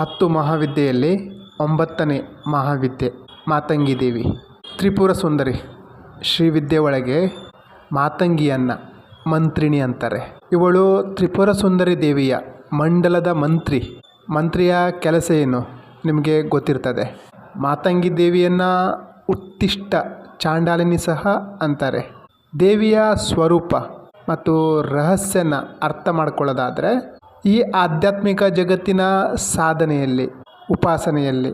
10 ಮಹಾವಿದ್ಯೆಯಲ್ಲಿ 9ನೇ ಮಹಾವಿದ್ಯೆ ಮಾತಂಗಿ ದೇವಿ. ತ್ರಿಪುರ ಸುಂದರಿ ಶ್ರೀವಿದ್ಯೆ ಒಳಗೆ ಮಾತಂಗಿಯನ್ನು ಮಂತ್ರಿಣಿ ಅಂತಾರೆ. ಇವಳು ತ್ರಿಪುರ ಸುಂದರಿ ದೇವಿಯ ಮಂಡಲದ ಮಂತ್ರಿಯ ಕೆಲಸ ಏನು ನಿಮಗೆ ಗೊತ್ತಿರ್ತದೆ. ಮಾತಂಗಿ ದೇವಿಯನ್ನು ಉತ್ತಿಷ್ಟ ಚಾಂಡಾಲಿನಿ ಸಹ ಅಂತಾರೆ. ದೇವಿಯ ಸ್ವರೂಪ ಮತ್ತು ರಹಸ್ಯನ ಅರ್ಥ ಮಾಡ್ಕೊಳ್ಳೋದಾದರೆ ಈ ಆಧ್ಯಾತ್ಮಿಕ ಜಗತ್ತಿನ ಸಾಧನೆಯಲ್ಲಿ, ಉಪಾಸನೆಯಲ್ಲಿ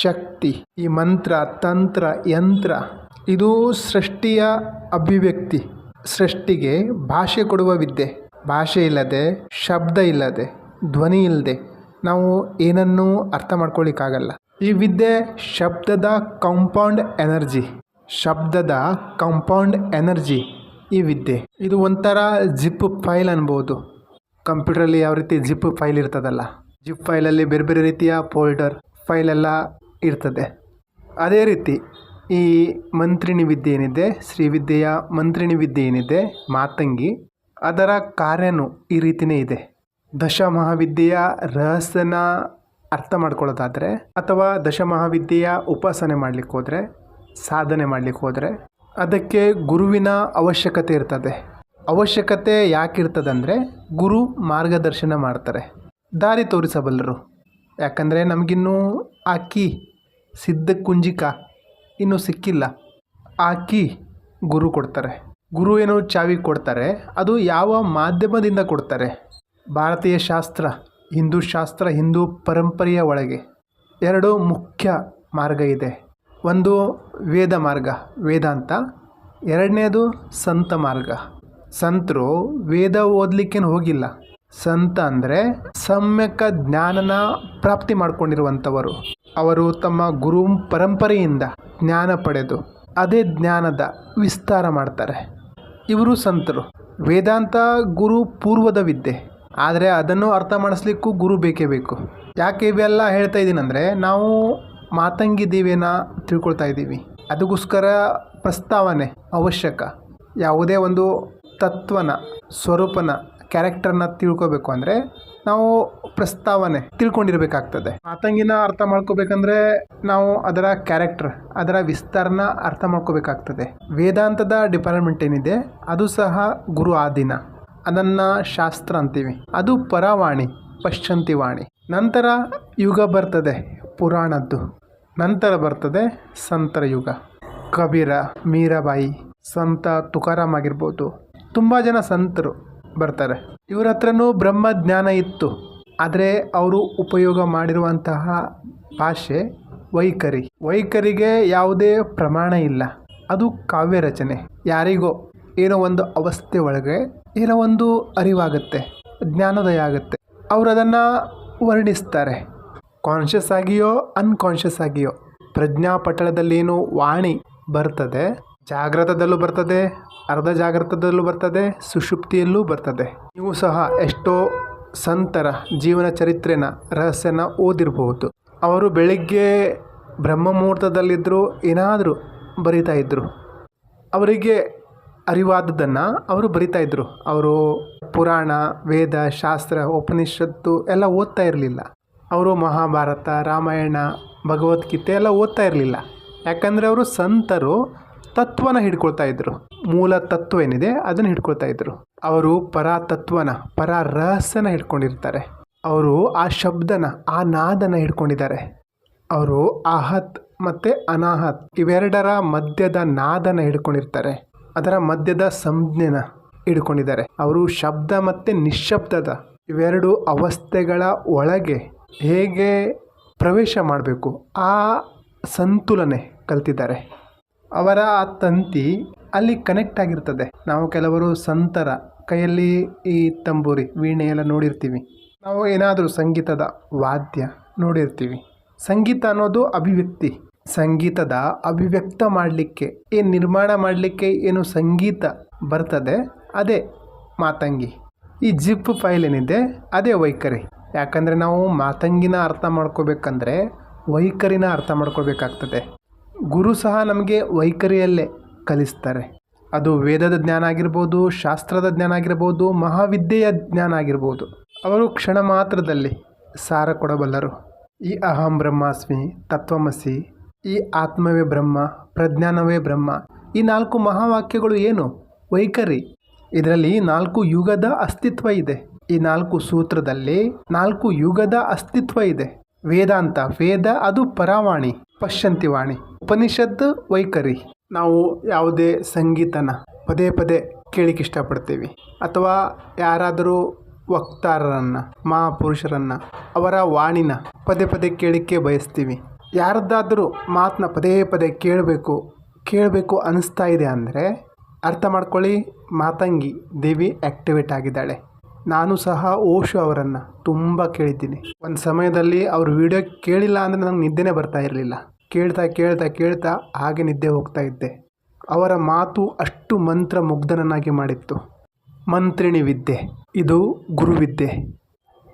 ಶಕ್ತಿ, ಈ ಮಂತ್ರ, ತಂತ್ರ, ಯಂತ್ರ ಇದು ಸೃಷ್ಟಿಯ ಅಭಿವ್ಯಕ್ತಿ, ಸೃಷ್ಟಿಗೆ ಭಾಷೆ ಕೊಡುವ ವಿದ್ಯೆ. ಭಾಷೆ ಇಲ್ಲದೆ, ಶಬ್ದ ಇಲ್ಲದೆ, ಧ್ವನಿ ಇಲ್ಲದೆ ನಾವು ಏನನ್ನೂ ಅರ್ಥ ಮಾಡ್ಕೊಳ್ಳಿಕ್ಕಾಗಲ್ಲ. ಈ ವಿದ್ಯೆ ಶಬ್ದದ ಕಾಂಪೌಂಡ್ ಎನರ್ಜಿ ಈ ವಿದ್ಯೆ. ಇದು ಒಂಥರ ಜಿಪ್ ಫೈಲ್ ಅನ್ಬೋದು. ಕಂಪ್ಯೂಟ್ರಲ್ಲಿ ಯಾವ ರೀತಿ ಜಿಪ್ ಫೈಲ್ ಇರ್ತದಲ್ಲ, ಜಿಪ್ ಫೈಲಲ್ಲಿ ಬೇರೆ ಬೇರೆ ರೀತಿಯ ಫೋಲ್ಡರ್ ಫೈಲೆಲ್ಲ ಇರ್ತದೆ. ಅದೇ ರೀತಿ ಈ ಮಂತ್ರಿಣಿ ವಿದ್ಯೆ ಏನಿದೆ, ಶ್ರೀವಿದ್ಯೆಯ ಮಂತ್ರಿಣಿ ವಿದ್ಯೆ ಏನಿದೆ ಮಾತಂಗಿ, ಅದರ ಕಾರ್ಯನೂ ಈ ರೀತಿಯೇ ಇದೆ. ದಶಮಹಾವಿದ್ಯೆಯ ರಹಸ್ಯನ ಅರ್ಥ ಮಾಡ್ಕೊಳ್ಳೋದಾದರೆ ಅಥವಾ ದಶಮಹಾವಿದ್ಯೆಯ ಉಪಾಸನೆ ಮಾಡಲಿಕ್ಕೆ ಹೋದರೆ, ಸಾಧನೆ ಮಾಡಲಿಕ್ಕೆ ಹೋದರೆ ಅದಕ್ಕೆ ಗುರುವಿನ ಅವಶ್ಯಕತೆ ಇರ್ತದೆ. ಅವಶ್ಯಕತೆ ಯಾಕಿರ್ತದೆ ಅಂದರೆ ಗುರು ಮಾರ್ಗದರ್ಶನ ಮಾಡ್ತಾರೆ, ದಾರಿ ತೋರಿಸಬಲ್ಲರು. ಯಾಕಂದರೆ ನಮಗಿನ್ನೂ ಆ ಕೀ ಸಿದ್ಧ ಕುಂಜಿಕ ಇನ್ನೂ ಸಿಕ್ಕಿಲ್ಲ. ಆ ಕೀ ಗುರು ಕೊಡ್ತಾರೆ. ಗುರು ಏನೋ ಚಾವಿ ಕೊಡ್ತಾರೆ, ಅದು ಯಾವ ಮಾಧ್ಯಮದಿಂದ ಕೊಡ್ತಾರೆ. ಭಾರತೀಯ ಶಾಸ್ತ್ರ, ಹಿಂದೂ ಪರಂಪರೆಯ ಒಳಗೆ 2 ಮುಖ್ಯ ಮಾರ್ಗ ಇದೆ. ಒಂದು ವೇದ ಮಾರ್ಗ, ವೇದಾಂತ. 2ನೇದು ಸಂತ ಮಾರ್ಗ. ಸಂತರು ವೇದ ಓದಲಿಕ್ಕೇನು ಹೋಗಿಲ್ಲ. ಸಂತ ಅಂದರೆ ಸಮ್ಯಕ ಜ್ಞಾನನ ಪ್ರಾಪ್ತಿ ಮಾಡ್ಕೊಂಡಿರುವಂಥವರು. ಅವರು ತಮ್ಮ ಗುರು ಪರಂಪರೆಯಿಂದ ಜ್ಞಾನ ಪಡೆದು ಅದೇ ಜ್ಞಾನದ ವಿಸ್ತಾರ ಮಾಡ್ತಾರೆ. ಇವರು ಸಂತರು. ವೇದಾಂತ ಗುರು ಪೂರ್ವದ ವಿದ್ಯೆ, ಆದರೆ ಅದನ್ನು ಅರ್ಥ ಮಾಡಿಸ್ಲಿಕ್ಕೂ ಗುರು ಬೇಕೇ ಬೇಕು. ಯಾಕೆ ಇವೆಲ್ಲ ಹೇಳ್ತಾ ಇದ್ದೀನಂದರೆ, ನಾವು ಮಾತಂಗಿ ದೇವಿಯನ್ನು ತಿಳ್ಕೊಳ್ತಾ ಇದ್ದೀವಿ. ಅದಕ್ಕೋಸ್ಕರ ಪ್ರಸ್ತಾವನೆ ಅವಶ್ಯಕ. ಯಾವುದೇ ಒಂದು ತತ್ವನ, ಸ್ವರೂಪನ, ಕ್ಯಾರೆಕ್ಟರ್ನ ತಿಳ್ಕೊಬೇಕು ಅಂದರೆ ನಾವು ಪ್ರಸ್ತಾವನೆ ತಿಳ್ಕೊಂಡಿರ್ಬೇಕಾಗ್ತದೆ. ಮಾತಂಗಿನ ಅರ್ಥ ಮಾಡ್ಕೋಬೇಕಂದ್ರೆ ನಾವು ಅದರ ಕ್ಯಾರೆಕ್ಟರ್, ಅದರ ವಿಸ್ತಾರನ ಅರ್ಥ ಮಾಡ್ಕೋಬೇಕಾಗ್ತದೆ. ವೇದಾಂತದ ಡಿಪಾರ್ಟ್ಮೆಂಟ್ ಏನಿದೆ ಅದು ಸಹ ಗುರು ಆಧೀನ. ಅದನ್ನು ಶಾಸ್ತ್ರ ಅಂತೀವಿ. ಅದು ಪರವಾಣಿ, ಪಶ್ಚಂತಿವಾಣಿ. ನಂತರ ಯುಗ ಬರ್ತದೆ ಪುರಾಣದ್ದು. ನಂತರ ಬರ್ತದೆ ಸಂತರ ಯುಗ. ಕಬೀರ, ಮೀರಾಬಾಯಿ, ಸಂತ ತುಕಾರಾಮ್ ಆಗಿರ್ಬೋದು, ತುಂಬ ಜನ ಸಂತರು ಬರ್ತಾರೆ. ಇವರ ಹತ್ರನೂ ಬ್ರಹ್ಮಜ್ಞಾನ ಇತ್ತು, ಆದರೆ ಅವರು ಉಪಯೋಗ ಮಾಡಿರುವಂತಹ ಭಾಷೆ ವೈಖರಿಗೆ ಯಾವುದೇ ಪ್ರಮಾಣ ಇಲ್ಲ. ಅದು ಕಾವ್ಯ ರಚನೆ. ಯಾರಿಗೋ ಏನೋ ಒಂದು ಅವಸ್ಥೆ ಒಳಗೆ ಏನೋ ಒಂದು ಅರಿವಾಗುತ್ತೆ, ಜ್ಞಾನೋದಯ ಆಗುತ್ತೆ, ಅವರು ಅದನ್ನು ವರ್ಣಿಸ್ತಾರೆ. ಕಾನ್ಷಿಯಸ್ ಆಗಿಯೋ ಅನ್ಕಾನ್ಷಿಯಸ್ ಆಗಿಯೋ ಪ್ರಜ್ಞಾಪಟಲದಲ್ಲೇನು ವಾಣಿ ಬರ್ತದೆ, ಜಾಗೃತದಲ್ಲೂ ಬರ್ತದೆ, ಅರ್ಧ ಜಾಗೃತದಲ್ಲೂ ಬರ್ತದೆ, ಸುಷುಪ್ತಿಯಲ್ಲೂ ಬರ್ತದೆ. ನೀವು ಸಹ ಎಷ್ಟೋ ಸಂತರ ಜೀವನ ಚರಿತ್ರೆನ, ರಹಸ್ಯನ ಓದಿರಬಹುದು. ಅವರು ಬೆಳಿಗ್ಗೆ ಬ್ರಹ್ಮ ಮುಹೂರ್ತದಲ್ಲಿದ್ದರೂ ಏನಾದರೂ ಬರಿತಾ ಇದ್ದರು. ಅವರಿಗೆ ಅರಿವಾದದ್ದನ್ನು ಅವರು ಬರಿತಾ ಇದ್ದರು. ಅವರು ಪುರಾಣ, ವೇದ, ಶಾಸ್ತ್ರ, ಉಪನಿಷತ್ತು ಎಲ್ಲ ಓದ್ತಾ ಇರಲಿಲ್ಲ. ಅವರು ಮಹಾಭಾರತ, ರಾಮಾಯಣ, ಭಗವದ್ಗೀತೆ ಎಲ್ಲ ಓದ್ತಾ ಇರಲಿಲ್ಲ. ಯಾಕಂದರೆ ಅವರು ಸಂತರು ತತ್ವನ ಹಿಡ್ಕೊಳ್ತಾ ಇದ್ದರು. ಮೂಲ ತತ್ವ ಏನಿದೆ ಅದನ್ನು ಹಿಡ್ಕೊಳ್ತಾ ಇದ್ದರು. ಅವರು ಪರತತ್ವನ, ಪರ ರಹಸ್ಯನ ಹಿಡ್ಕೊಂಡಿರ್ತಾರೆ. ಅವರು ಆ ಶಬ್ದನ, ಆ ನಾದನ ಹಿಡ್ಕೊಂಡಿದ್ದಾರೆ. ಅವರು ಆಹತ್ ಮತ್ತು ಅನಾಹತ್ ಇವೆರಡರ ಮಧ್ಯದ ನಾದನ ಹಿಡ್ಕೊಂಡಿರ್ತಾರೆ. ಅದರ ಮಧ್ಯದ ಸಂಜ್ಞೆನ ಹಿಡ್ಕೊಂಡಿದ್ದಾರೆ. ಅವರು ಶಬ್ದ ಮತ್ತು ನಿಶ್ಶಬ್ದದ ಇವೆರಡು ಅವಸ್ಥೆಗಳ ಒಳಗೆ ಹೇಗೆ ಪ್ರವೇಶ ಮಾಡಬೇಕು ಆ ಸಂತುಲನೆ ಕಲ್ತಿದ್ದಾರೆ. ಅವರ ಆ ತಂತಿ ಅಲ್ಲಿ ಕನೆಕ್ಟ್ ಆಗಿರ್ತದೆ. ನಾವು ಕೆಲವರು ಸಂತರ ಕೈಯಲ್ಲಿ ಈ ತಂಬೂರಿ, ವೀಣೆ ಎಲ್ಲ ನೋಡಿರ್ತೀವಿ. ನಾವು ಏನಾದರೂ ಸಂಗೀತದ ವಾದ್ಯ ನೋಡಿರ್ತೀವಿ. ಸಂಗೀತ ಅನ್ನೋದು ಅಭಿವ್ಯಕ್ತಿ. ಸಂಗೀತದ ಅಭಿವ್ಯಕ್ತ ಮಾಡಲಿಕ್ಕೆ, ನಿರ್ಮಾಣ ಮಾಡಲಿಕ್ಕೆ ಏನು ಸಂಗೀತ ಬರ್ತದೆ ಅದೇ ಮಾತಂಗಿ. ಈ ಜಿಪ್ ಫೈಲ್ ಏನಿದೆ ಅದೇ ವೈಖರಿ. ಯಾಕಂದರೆ ನಾವು ಮಾತಂಗಿನ ಅರ್ಥ ಮಾಡ್ಕೋಬೇಕಂದ್ರೆ ವೈಖರಿನ ಅರ್ಥ ಮಾಡ್ಕೋಬೇಕಾಗ್ತದೆ. ಗುರು ಸಹ ನಮಗೆ ವೈಖರಿಯಲ್ಲೇ ಕಲಿಸ್ತಾರೆ. ಅದು ವೇದದ ಜ್ಞಾನ ಆಗಿರ್ಬೋದು, ಶಾಸ್ತ್ರದ ಜ್ಞಾನ ಆಗಿರ್ಬೋದು, ಮಹಾವಿದ್ಯೆಯ ಜ್ಞಾನ ಆಗಿರ್ಬೋದು. ಅವರು ಕ್ಷಣ ಮಾತ್ರದಲ್ಲಿ ಸಾರ ಕೊಡಬಲ್ಲರು. ಈ ಅಹಂ ಬ್ರಹ್ಮಾಸ್ಮಿ, ತತ್ವಮಸಿ, ಈ ಆತ್ಮವೇ ಬ್ರಹ್ಮ, ಪ್ರಜ್ಞಾನವೇ ಬ್ರಹ್ಮ, ಈ 4 ಮಹಾವಾಕ್ಯಗಳು ಏನು? ವೈಖರಿ. ಇದರಲ್ಲಿ 4 ಯುಗದ ಅಸ್ತಿತ್ವ ಇದೆ. ಈ 4 ಸೂತ್ರದಲ್ಲಿ 4 ಯುಗದ ಅಸ್ತಿತ್ವ ಇದೆ. ವೇದಾಂತ, ವೇದ ಅದು ಪರಾವಾಣಿ, ಪಶ್ಯಂತಿವಾಣಿ. ಉಪನಿಷತ್ತು ವೈಖರಿ. ನಾವು ಯಾವುದೇ ಸಂಗೀತನ ಪದೇ ಪದೇ ಕೇಳಿಕ್ಕೆ ಇಷ್ಟಪಡ್ತೀವಿ, ಅಥವಾ ಯಾರಾದರೂ ವಕ್ತಾರರನ್ನು, ಮಹಾಪುರುಷರನ್ನು, ಅವರ ವಾಣಿನ ಪದೇ ಪದೇ ಕೇಳಿಕ್ಕೆ ಬಯಸ್ತೀವಿ. ಯಾರದ್ದಾದರೂ ಮಾತನ್ನ ಪದೇ ಪದೇ ಕೇಳಬೇಕು ಅನ್ನಿಸ್ತಾ ಇದೆ ಅಂದರೆ ಅರ್ಥ ಮಾಡ್ಕೊಳ್ಳಿ, ಮಾತಂಗಿ ದೇವಿ ಆ್ಯಕ್ಟಿವೇಟ್ ಆಗಿದ್ದಾಳೆ. ನಾನು ಸಹ ಓಶೋ ಅವರನ್ನು ತುಂಬ ಕೇಳಿದ್ದೀನಿ. ಒಂದು ಸಮಯದಲ್ಲಿ ಅವ್ರ ವಿಡಿಯೋ ಕೇಳಿಲ್ಲ ಅಂದರೆ ನನಗೆ ನಿದ್ದೆನೇ ಬರ್ತಾ ಇರಲಿಲ್ಲ. ಕೇಳ್ತಾ ಹಾಗೆ ನಿದ್ದೆ ಹೋಗ್ತಾ ಇದ್ದೆ. ಅವರ ಮಾತು ಅಷ್ಟು ಮಂತ್ರ ಮುಗ್ಧನನ್ನಾಗಿ ಮಾಡಿತ್ತು. ಮಂತ್ರಿಣಿ ವಿದ್ಯೆ, ಇದು ಗುರುವಿದ್ಯೆ,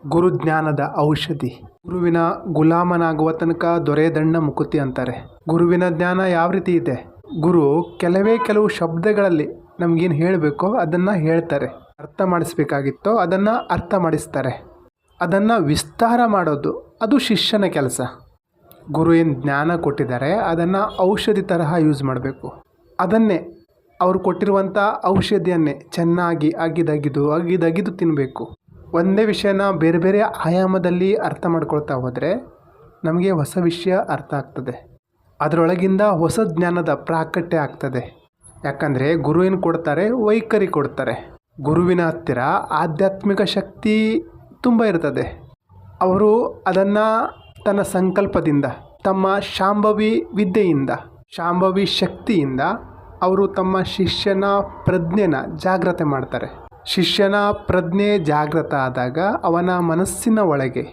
ಗುರುಜ್ಞಾನದ ಔಷಧಿ. ಗುರುವಿನ ಗುಲಾಮನಾಗುವ ತನಕ ದೊರೆಯದಣ್ಣ ಮುಕುತಿ ಅಂತಾರೆ. ಗುರುವಿನ ಜ್ಞಾನ ಯಾವ ರೀತಿ ಇದೆ? ಗುರು ಕೆಲವು ಶಬ್ದಗಳಲ್ಲಿ ನಮಗೇನು ಹೇಳಬೇಕೋ ಅದನ್ನು ಹೇಳ್ತಾರೆ, ಅರ್ಥ ಮಾಡಿಸ್ಬೇಕಾಗಿತ್ತೋ ಅದನ್ನು ಅರ್ಥ ಮಾಡಿಸ್ತಾರೆ. ಅದನ್ನು ವಿಸ್ತಾರ ಮಾಡೋದು ಅದು ಶಿಷ್ಯನ ಕೆಲಸ. ಗುರು ಏನು ಜ್ಞಾನ ಕೊಟ್ಟಿದ್ದಾರೆ ಅದನ್ನು ಔಷಧಿ ತರಹ ಯೂಸ್ ಮಾಡಬೇಕು. ಅದನ್ನೇ ಅವರು ಕೊಟ್ಟಿರುವಂಥ ಔಷಧಿಯನ್ನೇ ಚೆನ್ನಾಗಿ ಅಗಿದಗಿದು ತಿನ್ನಬೇಕು. ಒಂದೇ ವಿಷಯನ ಬೇರೆ ಬೇರೆ ಆಯಾಮದಲ್ಲಿ ಅರ್ಥ ಮಾಡ್ಕೊಳ್ತಾ ಹೋದರೆ ನಮಗೆ ಹೊಸ ವಿಷಯ ಅರ್ಥ ಆಗ್ತದೆ. ಅದರೊಳಗಿಂದ ಹೊಸ ಜ್ಞಾನದ ಪ್ರಾಕಟ್ಯ ಆಗ್ತದೆ. ಯಾಕಂದರೆ ಗುರು ಏನು ಕೊಡ್ತಾರೆ? ವೈಖರಿ ಕೊಡ್ತಾರೆ. ಗುರುವಿನ ಹತ್ತಿರ ಆಧ್ಯಾತ್ಮಿಕ ಶಕ್ತಿ ತುಂಬ ಇರ್ತದೆ. ಅವರು ಅದನ್ನು ತನ್ನ ಸಂಕಲ್ಪದಿಂದ, ತಮ್ಮ ಶಾಂಭವಿ ವಿದ್ಯೆಯಿಂದ, ಶಾಂಭವಿ ಶಕ್ತಿಯಿಂದ ಅವರು ತಮ್ಮ ಶಿಷ್ಯನ ಪ್ರಜ್ಞೆನ ಜಾಗೃತೆ ಮಾಡ್ತಾರೆ. ಶಿಷ್ಯನ ಪ್ರಜ್ಞೆ ಜಾಗೃತ ಆದಾಗ ಅವನ ಮನಸ್ಸಿನ ಒಳಗೆ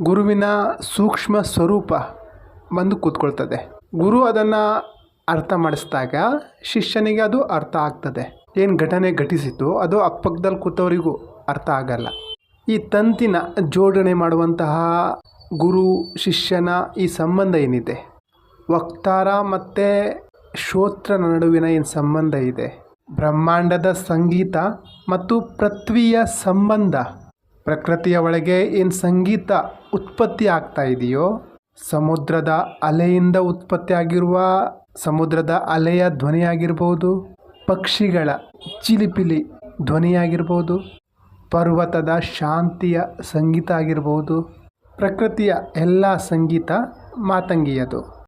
ಗುರುವಿನ ಸೂಕ್ಷ್ಮ ಸ್ವರೂಪ ಬಂದು ಕೂತ್ಕೊಳ್ತದೆ. ಗುರು ಅದನ್ನು ಅರ್ಥ ಮಾಡಿಸಿದಾಗ ಶಿಷ್ಯನಿಗೆ ಅದು ಅರ್ಥ ಆಗ್ತದೆ. ಏನು ಘಟನೆ ಘಟಿಸಿತು ಅದು ಅಕ್ಕಪಕ್ಕದಲ್ಲಿ ಕೂತವರಿಗೂ ಅರ್ಥ ಆಗಲ್ಲ. ಈ ತಂತಿನ ಜೋಡಣೆ ಮಾಡುವಂತಹ ಗುರು ಶಿಷ್ಯನ ಈ ಸಂಬಂಧ ಏನಿದೆ, ವಕ್ತಾರ ಮತ್ತು ಶ್ರೋತ್ರನ ನಡುವಿನ ಏನು ಸಂಬಂಧ ಇದೆ, ಬ್ರಹ್ಮಾಂಡದ ಸಂಗೀತ ಮತ್ತು ಪೃಥ್ವಿಯ ಸಂಬಂಧ, ಪ್ರಕೃತಿಯ ಒಳಗೆ ಏನು ಸಂಗೀತ ಉತ್ಪತ್ತಿ ಆಗ್ತಾ ಇದೆಯೋ, ಸಮುದ್ರದ ಅಲೆಯಿಂದ ಉತ್ಪತ್ತಿ ಆಗಿರುವ ಸಮುದ್ರದ ಅಲೆಯ ಧ್ವನಿಯಾಗಿರ್ಬೋದು, ಪಕ್ಷಿಗಳ ಚಿಲಿಪಿಲಿ ಧ್ವನಿಯಾಗಿರ್ಬೋದು, ಪರ್ವತದ ಶಾಂತಿಯ ಸಂಗೀತ ಆಗಿರ್ಬೋದು, ಪ್ರಕೃತಿಯ ಎಲ್ಲ ಸಂಗೀತ ಮಾತಂಗಿಯದು.